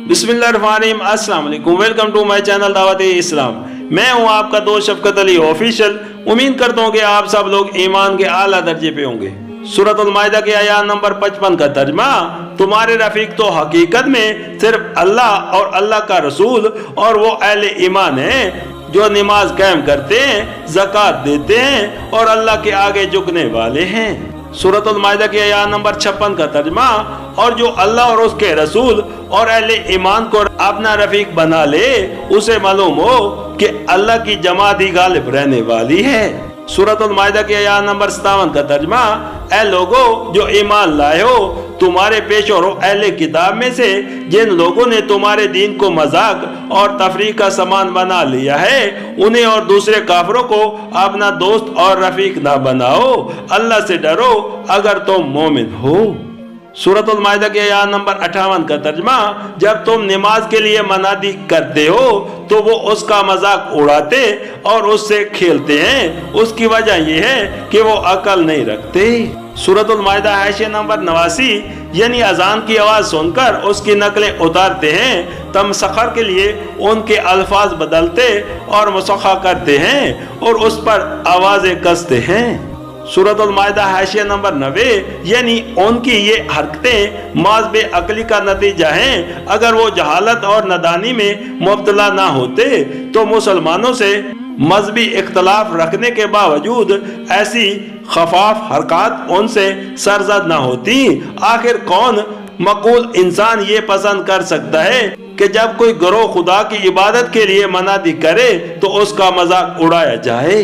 बिस्मिल्लाहिर्रहमानिर्रहीम, अस्सलाम वालेकुम। वेलकम टू माय चैनल दावत इस्लाम। मैं हूं आपका दोस्त शफकत अली ऑफिशियल। उम्मीद करता हूं कि आप सब लोग ईमान के आला दर्जे पे होंगे। सूरतुल माइदा के आयत नंबर 55 का तर्जमा, तुम्हारे रफीक तो हकीकत में सिर्फ अल्लाह और अल्लाह का रसूल और वो अहले ईमान हैं जो नमाज कायम करते हैं, ज़कात देते हैं और अल्लाह के आगे झुकने वाले हैं। सूरतुल माइदा के आयत नंबर 56 का तर्जमा, और जो अल्लाह और उसके रसूल और अहले ईमान को अपना रफीक बना ले, उसे मालूम हो कि अल्लाह की जमात ही गालिब रहने वाली है। सूरतुल माइदा के आयत नंबर 57 का तर्जमा, ऐ लोगो जो ईमान लाए हो, तुम्हारे पेश और अहले किताब में से जिन लोगों ने तुम्हारे दीन को मजाक और तफरीक का सामान बना लिया है, उन्हें और दूसरे काफरों को अपना दोस्त और रफीक ना बनाओ। अल्लाह से डरो अगर तुम मोमिन हो। सूरतुल माइदा के आयत नंबर 58 का तर्जमा, जब तुम नमाज के लिए मनादी करते हो तो वो उसका मजाक उड़ाते और उससे खेलते हैं। उसकी वजह यह है कि वो अकल नहीं रखते। सूरतुल माइदा हाशिया नंबर 89, यानी अजान की आवाज सुनकर उसकी नकलें उतारते हैं, तम सखर के लिए उनके अल्फाज बदलते और मुसखा करते हैं और उस पर आवाजें कसते हैं। सूरतुल माइदा हाशिया नंबर 90, यानी उनकी ये हरकतें माज बेअक्ली का नतीजा हैं। अगर वो जहालत और नादानी में मुब्तला ना होते तो मुसलमानों से मजहबी इख्तलाफ रखने के बावजूद ऐसी खफाफ हरकत उनसे सरजद ना होती। आखिर कौन मकूल इंसान ये पसंद कर सकता है कि जब कोई गिरोह खुदा की इबादत के लिए मनादी करे तो उसका मजाक उड़ाया जाए।